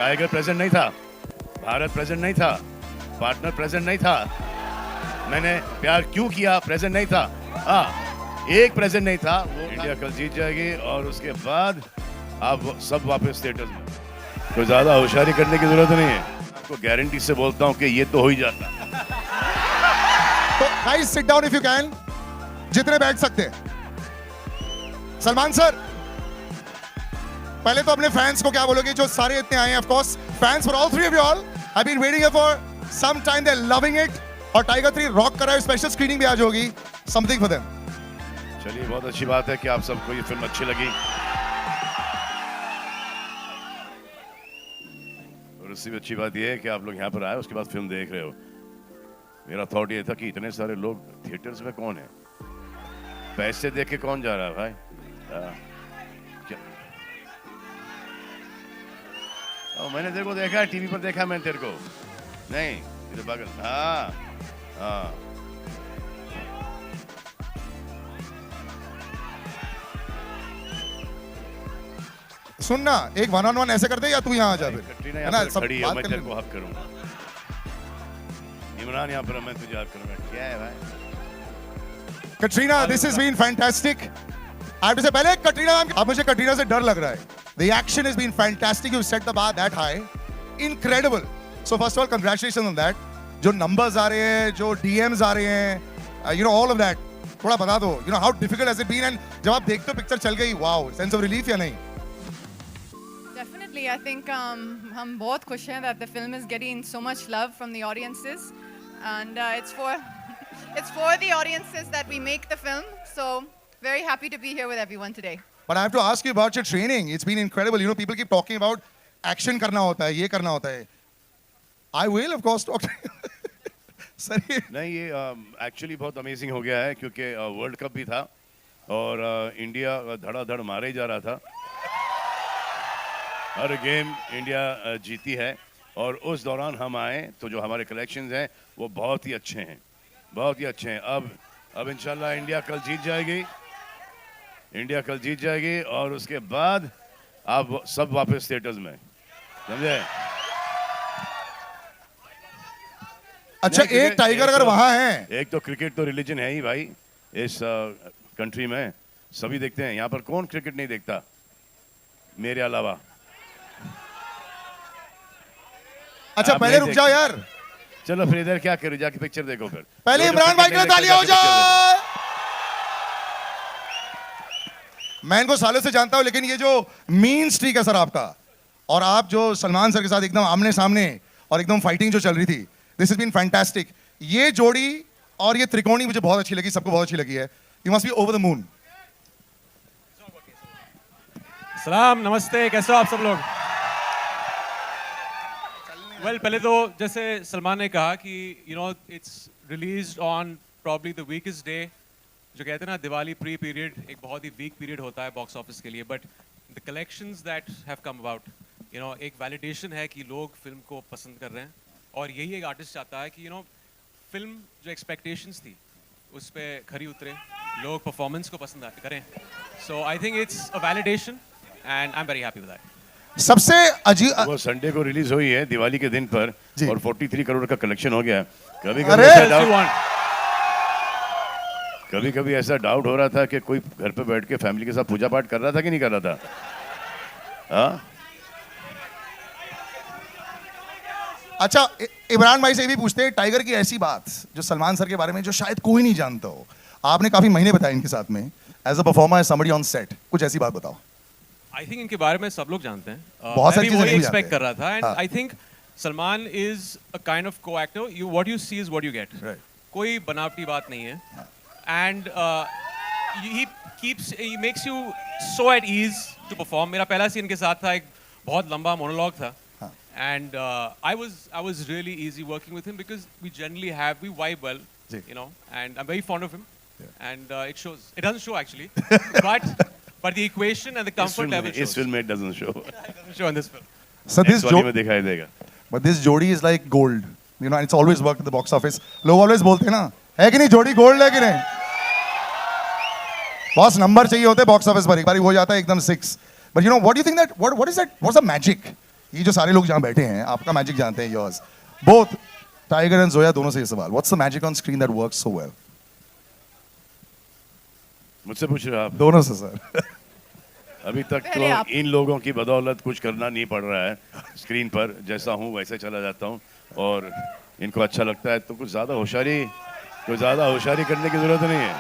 Tiger present नहीं था, Bharat present नहीं था, पार्टनर प्रेजेंट नहीं था, मैंने प्यार क्यों किया प्रेजेंट नहीं था। हाँ, एक प्रेजेंट नहीं था, वो इंडिया कल जीत जाएगी और उसके बाद आप सब वापस थिएटर में। कोई ज्यादा होशियारी करने की जरूरत नहीं है, आपको गारंटी से बोलता हूँ कि ये तो हो ही जाता। तो guys sit down if you can, जितने बैठ सकते हैं। सलमान सर, पहले तो अपने फैंस को क्या बोलोगे जो सारे इतने आए हैं? Of course fans for all three of you all have been waiting for some time, they are loving it, और टाइगर 3 रॉक कर रहा है। स्पेशल स्क्रीनिंग भी आज होगी, समथिंग फॉर देम। चलिए, बहुत अच्छी बात है कि आप सबको ये फिल्म अच्छी लगी, और उससे भी अच्छी बात ये है कि आप लोग यहाँ पर आए उसके बाद फिल्म देख रहे हो। मेरा थॉट ये था कि इतने सारे लोग थिएटर्स में कौन है, पैसे देख के कौन जा रहा है भाई? मैंने तेरे को देखा है, टीवी पर देखा मैंने तेरे को, नहीं तेरे बगल। हाँ हाँ, सुनना, एक वन ऑन वन ऐसे करते या तू यहाँ आ जा फिर। कटरीना है ना, यहाँ पर सब खड़ी है, बात मैं कर तेरे को लेंगे। हक करूंगा। इमरान यहाँ पर, मैं तुझे हक करूंगा। क्या है भाई? Katrina, this has been fantastic. I have to say, पहले कटरीना नाम, अब मुझे कटरीना से डर लग रहा है। The action has been fantastic. You set the bar that high. Incredible. So first of all, congratulations on that. जो numbers आ रहे हैं, जो DMs आ रहे हैं, you know all of that. थोड़ा बता दो, you know how difficult has it been, and जब आप देखते हो पिक्चर चल गई, wow, sense of relief या नहीं? Definitely, I think हम बहुत खुश हैं that the film is getting so much love from the audiences, and it's for the audiences that we make the film. So very happy to be here with everyone today. But I have to ask you about your training. It's been incredible. You know, people keep talking about action करना होता है, ये करना होता है. I will of course talk to you. Sir ये नहीं, ये एक्चुअली बहुत अमेजिंग हो गया है क्योंकि वर्ल्ड कप भी था और इंडिया धड़ाधड़ मारे ही जा रहा था। हर गेम इंडिया जीती है, और उस दौरान हम आए तो जो हमारे कलेक्शंस हैं वो बहुत ही अच्छे हैं, बहुत ही अच्छे हैं। अब इंशाल्लाह इंडिया कल जीत जाएगी, इंडिया कल जीत जाएगी और उसके बाद आप सब वापस थिएटर्स में, समझे? अच्छा, नहीं, एक टाइगर अगर वहां है, एक तो क्रिकेट तो रिलीजन है ही भाई इस कंट्री में, सभी देखते हैं। यहाँ पर कौन क्रिकेट नहीं देखता मेरे अलावा? अच्छा आप पहले नहीं रुक जाओ देखते। यार, चलो फिर इधर क्या करो, जाके पिक्चर देखो फिर। पहले जो इमरान क्रिकेट भाई के नहीं लिए तालियां हो देखते, जाके पिक्चर देखो। जाए। मैं इनको सालों से जानता हूं, लेकिन ये जो मीन स्ट्रीक है सर आपका, और आप जो सलमान सर के साथ एकदम आमने सामने और एकदम फाइटिंग जो चल रही थी, दिस हैज बीन फैंटास्टिक। ये जोड़ी और ये त्रिकोणी मुझे बहुत अच्छी लगी, सबको बहुत अच्छी लगी है। You must be over the moon. सलाम, नमस्ते, कैसे हो आप सब लोग? वेल, पहले तो जैसे सलमान ने कहा कि you know it's released on probably the weakest day. जो कहते हैं ना, दिवाली प्री पीरियड एक बहुत ही वीक पीरियड होता है बॉक्स ऑफिस के लिए, but the collections that have come about, you know, एक वैलिडेशन है कि लोग फिल्म को पसंद कर रहे हैं। और यही एक आर्टिस्ट चाहता है कि यू नो फिल्म जो एक्सपेक्टेशंस थी उस पर खरी उतरे, लोग परफॉर्मेंस को पसंद करें। So I think it's a validation and I am very happy with that. सबसे अजीब, वो संडे को रिलीज हुई है दिवाली के दिन पर, जी। और 43 करोड़ का कलेक्शन हो गया। कभी अरे! कभी ऐसा डाउट हो रहा था कि कोई घर पे बैठ के फैमिली के साथ पूजा पाठ कर रहा था कि नहीं कर रहा था। हाँ, अच्छा इमरान भाई से भी पूछते हैं, टाइगर की ऐसी बात जो सलमान सर के बारे में जो शायद कोई नहीं जानता हो, आपने काफी महीने बताए इनके साथ में as a performer, as somebody on set, कुछ ऐसी बात बताओ। आई थिंक इनके बारे में सब लोग जानते हैं। बहुत सारी मैं भी चीजें वही नहीं एक्सपेक्ट जानते। कर रहा था, एंड हाँ। I think Salman is a kind of co actor. You what you see is what you get. Right. कोई बनावटी बात नहीं है, and he makes you so at ease to perform. मेरा पहला सीन के साथ था, एक बहुत लंबा मोनोलॉग था, and I was really easy working with him because we generally vibe well, जी। you know, and I'm very fond of him, and it shows. It doesn't show actually, but the equation and the comfort level इस shows. Film में doesn't show, It doesn't show in this film. So this next वाली में दिखाई देगा। but this जोड़ी is like gold, you know, and it's always worked at the box office. लोग always बोलते हैं ना, है कि नहीं जोड़ी गोल्ड है कि नहीं? बॉस नंबर चाहिए होते बॉक्स ऑफिस पर, एक बार हो जाता है एकदम 6. But you know, what do you think that what is that? What's the magic? ये जो सारे लोग जहाँ बैठे हैं आपका मैजिक जानते हैं yours both tiger and Zoya दोनों से ये सवाल what's the magic on screen that works so well मुझसे पूछ रहे हो आप? दोनों से सर अभी तक पहले तो आप। इन लोगों की बदौलत कुछ करना नहीं पड़ रहा है स्क्रीन पर, जैसा हूँ वैसे चला जाता हूँ और इनको अच्छा लगता है, तो कुछ ज़्यादा होशियारी करने की ज़रूरत नहीं है।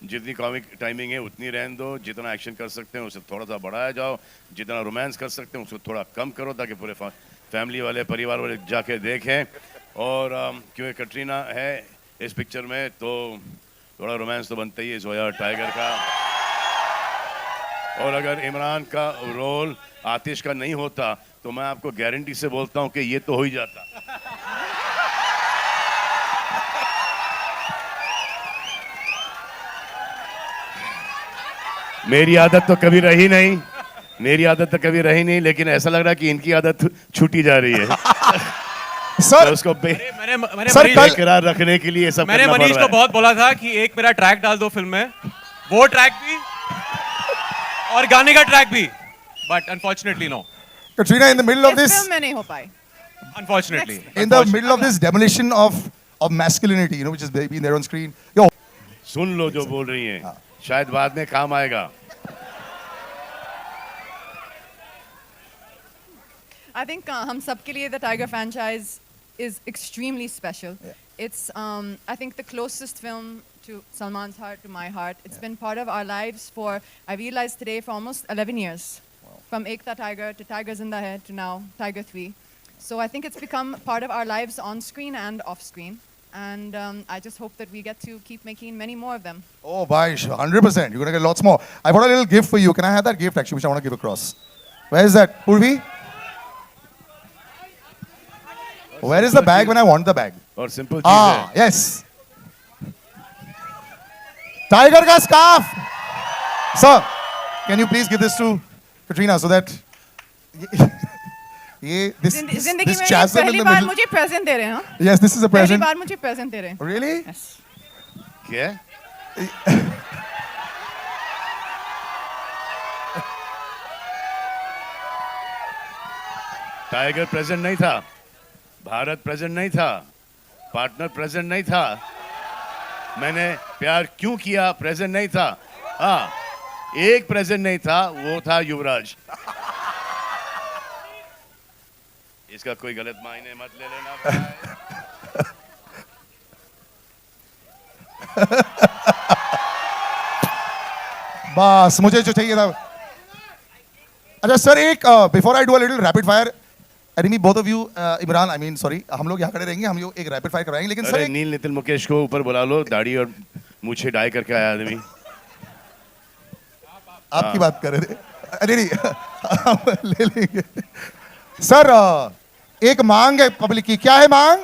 जितनी कॉमिक टाइमिंग है उतनी रहने दो, जितना एक्शन कर सकते हैं उसे थोड़ा सा बढ़ाया जाओ, जितना रोमांस कर सकते हैं उसको थोड़ा कम करो ताकि पूरे फैमिली वाले परिवार वाले जाके देखें। और क्योंकि कटरीना है इस पिक्चर में तो थोड़ा रोमांस तो बनता ही है जोया और टाइगर का। और अगर इमरान का रोल आतिश का नहीं होता तो मैं आपको गारंटी से बोलता हूं कि ये तो हो ही जाता। मेरी आदत तो कभी रही नहीं, लेकिन ऐसा लग रहा है कि इनकी आदत छूटी जा रही है। तो सर उसको मैंने सर, कल- बेकरार रखने के लिए सब मैंने करना पड़ मनीष रहा को है। बहुत बोला था कि एक मेरा ट्रैक डाल दो फिल्म में, वो ट्रैक भी और गाने का ट्रैक भी, but unfortunately no, Katrina in the middle of इस this फिल्म में नहीं हो पाई। Unfortunately in the middle of this demolition of masculinity, you know, which has been there on screen. Yo, सुन लो जो बोल रही हैं, शायद बाद में काम आएगा। I think हम सब के लिए the Tiger franchise is extremely special. It's I think the closest film to Salman's heart, to my heart. It's been part of our lives for, I realized today, for almost 11 years. From Ekta Tiger to Tiger Zinda Hai to now Tiger 3. So I think it's become part of our lives on screen and off screen. And I just hope that we get to keep making many more of them. oh, bye, 100%. You're gonna get lots more. I brought a little gift for you. Can I have that gift actually, which I want to give across? Where is that, Purvi? Where is the bag when I want the bag? और simple चीज Ah, है, yes. Tiger ka scarf. Sir, can you please give this to Katrina so that this जिंदगी में chasm in पहली the bar middle. मुझे present दे रहे हैं हाँ? Yes, this is a पहली present. बार मुझे प्रेजेंट दे रहे हैं Really? Yes. क्या? टाइगर प्रेजेंट नहीं था, भारत प्रेजेंट नहीं था, पार्टनर प्रेजेंट नहीं था, मैंने प्यार क्यों किया प्रेजेंट नहीं था। हाँ, एक प्रेजेंट नहीं था, वो था युवराज। इसका कोई गलत मायने मत ले लेना भाई। बस मुझे जो चाहिए था। अच्छा सर, एक before I do a little rapid fire, I mean both of you, Imran, I mean sorry, हम लोग यहाँ खड़े रहेंगे, हम लोग एक रैपिड फायर कराएंगे, लेकिन सर अरे नील नितिन मुकेश को ऊपर बुला लो, दाढ़ी और मूछें डाई करके आया आदमी। आपकी बात कर रहे थे। अरे नहीं हम ले लेंगे। सर एक मांग है पब्लिक की, क्या है मांग?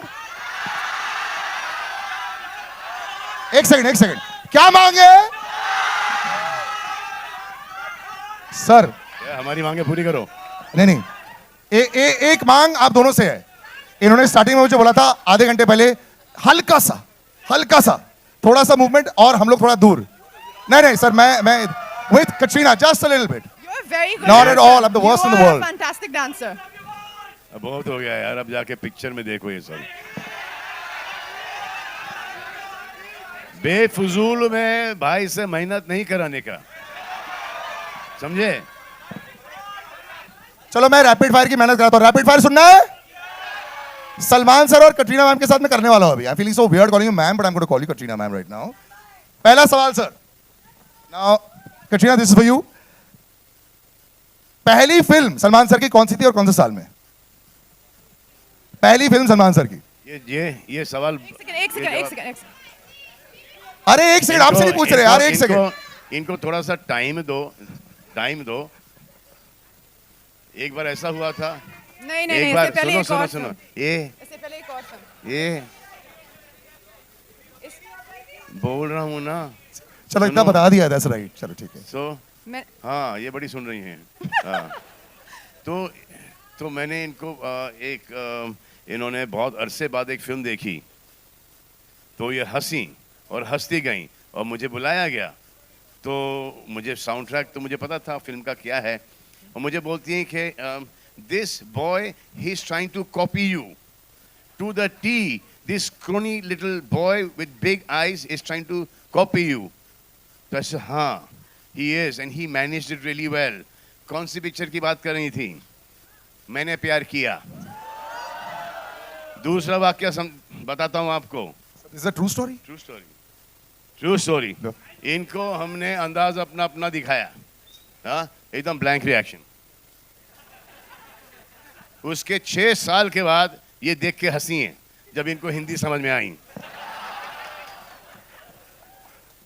एक सेकंड, क्या मांग है सर? क्या हमारी मांगे पूरी करो। नहीं, एक मांग आप दोनों से है। इन्होंने स्टार्टिंग में मुझे बोला था आधे घंटे पहले, हल्का सा थोड़ा सा मूवमेंट और हम लोग थोड़ा दूर। नहीं सर, मैं with Katrina just a little bit. You're very good. Not at dancer. all. I'm the worst in the You are world. a fantastic dancer. अब बहुत हो गया यार, अब जाके पिक्चर में देखो ये सब। बेफजूल में भाई से मेहनत नहीं कराने का, समझे? चलो मैं रैपिड फायर की मेहनत कराता हूँ। रैपिड फायर सुनना है? सलमान सर और कटरीना मैम के साथ मैं करने वाला हूँ अभी। I feeling so weird calling you ma'am, but I am going to call you Katrina ma'am right now. पहला सवाल sir, now Katrina this is for you. पहली फिल्म सलमान सर की कौन सी थी और कौन से साल में? पहली फिल्म सलमान सर की। ये सवाल एक सेकंड. अरे एक सेकंड, आपसे नहीं पूछ रहे यार, एक सेकंड। इनको थोड़ा सा टाइम दो। एक बार ऐसा हुआ था, नहीं, एक बार इससे पहले एक और सुनो, film. इससे पहले एक और film. ये बोल रहा हूँ ना। चलो इतना सुनो। बता दिया, दैट्स राइट, चलो ठीक है। सो मैं हाँ, ये बड़ी सुन रही हैं। हाँ, तो मैंने इनको इन्होंने बहुत अरसे बाद एक फिल्म देखी, तो ये हंसी और हंसती गई और मुझे बुलाया गया। तो मुझे साउंड ट्रैक तो मुझे पता था फिल्म का क्या है, और मुझे बोलती हैं कि this boy, he's trying to copy you to the T. This scrawny little boy with big eyes is trying to copy you. तो ऐसे हाँ, he is and he managed it really well. कौन सी पिक्चर की बात कर रही थी? मैंने प्यार किया. दूसरा वाक्य बताता हूँ आपको. Is that true story? True story. True story. No. इनको हमने अंदाज अपना अपना दिखाया. हाँ, एकदम ब्लैंक रिएक्शन. उसके 6 साल के बाद ये देख के हंसी हैं जब इनको हिंदी समझ में आई.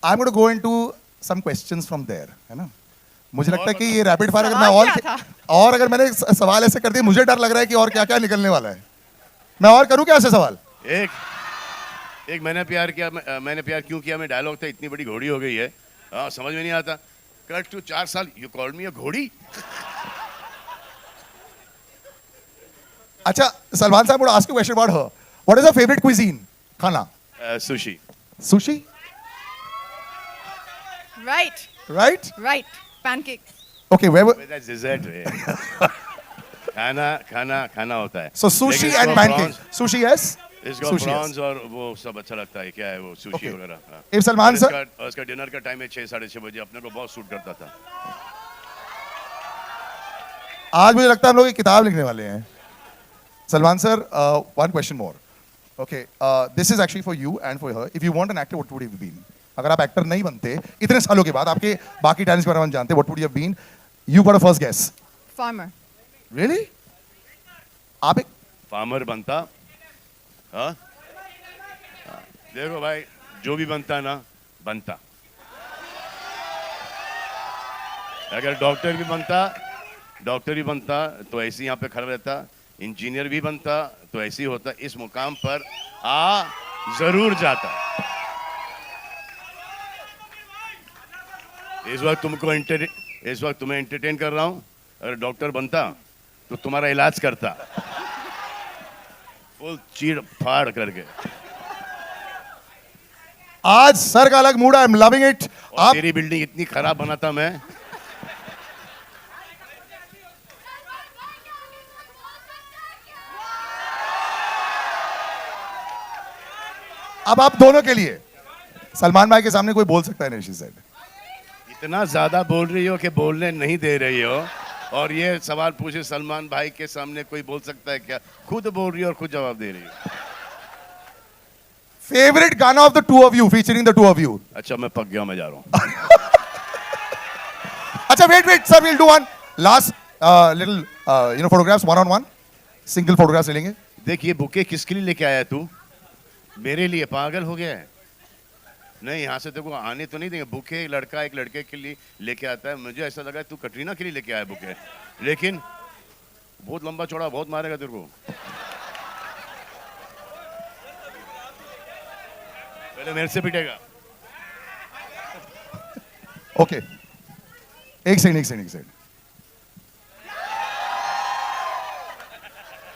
I'm going to go into some questions from there, है ना? मुझे लगता है कि ये रैपिड फायर अगर मैं सवाल क्या था? और अगर मैंने सवाल ऐसे कर दिए मुझे डर लग रहा है कि और क्या क्या निकलने वाला है. मैं और करूं क्या ऐसे सवाल? एक मैंने प्यार क्यों किया में डायलॉग था. इतनी बड़ी घोड़ी हो गई है. हाँ, समझ में नहीं आता. कट टू 4 साल. यू कॉल्ड मी अ घोड़ी. अच्छा, सलमान साहब, I want to ask you a question about her. What is her favorite cuisine? खाना. Sushi. Sushi? Right, Right? right. Pancakes. Okay, where were... That's dessert. खाना होता है. So sushi लेकिन and इसको pancakes. Sushi, yes? इसको Sushi, prawns और वो सब अच्छा लगता है. क्या है वो सुशी Okay. वगैरह. हाँ. If Salman और sir... इसका डिनर का टाइम है 6 साढ़े 6 बजे. अपने को बहुत सूट करता था. आज मुझे लगता है हम लोग एक किताब लिखने वाले हैं. Salman sir, one question more. Okay, this is actually for you and for her. If you want an actor, what would you have been? अगर आप एक्टर नहीं बनते इतने सालों के बाद, आपके बाकी टैलेंट्स के बारे में हम जानते, what would you have been? You got a first guess. Farmer. Really? आप एक फार्मर बनता. हाँ. देखो भाई, जो भी बनता ना बनता. अगर डॉक्टर भी बनता तो ऐसे यहाँ पे खड़ा रहता. इंजीनियर भी बनता तो ऐसे ही होता. इस मुकाम पर आ जरूर जाता. इस वक्त तुम्हें एंटरटेन कर रहा हूं. अगर डॉक्टर बनता तो तुम्हारा इलाज करता फुल चीड़ फाड़ करके. आज सर का अलग मूड है. I am loving it. आप तेरी बिल्डिंग इतनी खराब बनाता मैं. अब आप दोनों के लिए सलमान भाई के सामने कोई बोल सकता है नहीं. She said. इतना ज्यादा बोल रही हो कि बोलने नहीं दे रही हो. और ये सवाल पूछे सलमान भाई के सामने कोई बोल सकता है क्या? खुद बोल रही हो और खुद जवाब दे रही हो. फेवरेट गाना of the two of you, featuring the two of you. अच्छा, मैं पक गया, मैं जा रहा हूँ. अच्छा, wait sir, will do one last little photographs, one on one. Single photographs ले लेंगे. देखिए, बुके किसके लिए लेके आया तू? मेरे लिए? पागल हो गया है? नहीं, यहाँ से देखो आने तो नहीं देंगे. बुके एक लड़का एक लड़के के लिए लेके आता है. मुझे ऐसा लगा तू कटरीना के लिए लेके आया बुके. लेकिन बहुत लंबा चौड़ा बहुत मारेगा तेरे को. पहले मेरे से पिटेगा. ओके, एक सेकंड.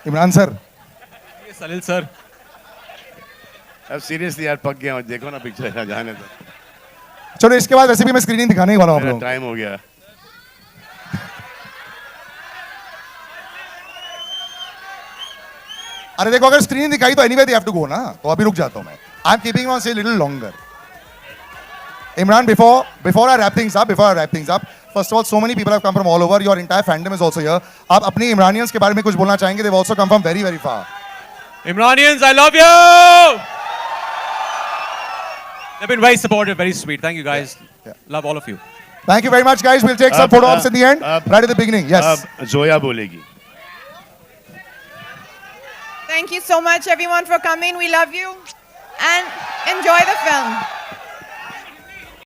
इमरान सर. ये सलील सर. अब सीरियसली यार, पक गया. देखो ना पिक्चर जाने दो. चलो, इसके बाद वैसे भी मैं स्क्रीनिंग दिखाने ही वाला हूँ आप मेरा लोगों को. टाइम हो गया. अरे देखो, अगर स्क्रीनिंग दिखाई तो anyway they have to go ना. तो अभी रुक जाता हूँ मैं. आई एम कीपिंग ऑन से little longer. Imran, before I wrap things up, first of all, so many people have come from all over. Your entire fandom is also here. आप अपनी Imranians के बारे में कुछ बोलना चाहेंगे? They've also come from very, very far. Imranians, I love you! They've been very supportive, very sweet. Thank you guys. Yeah. Love all of you. Thank you very much, guys. We'll take some photo ops in the end, right at the beginning. Yes. अब जोया बोलेगी. Thank you so much, everyone, for coming. We love you and enjoy the film.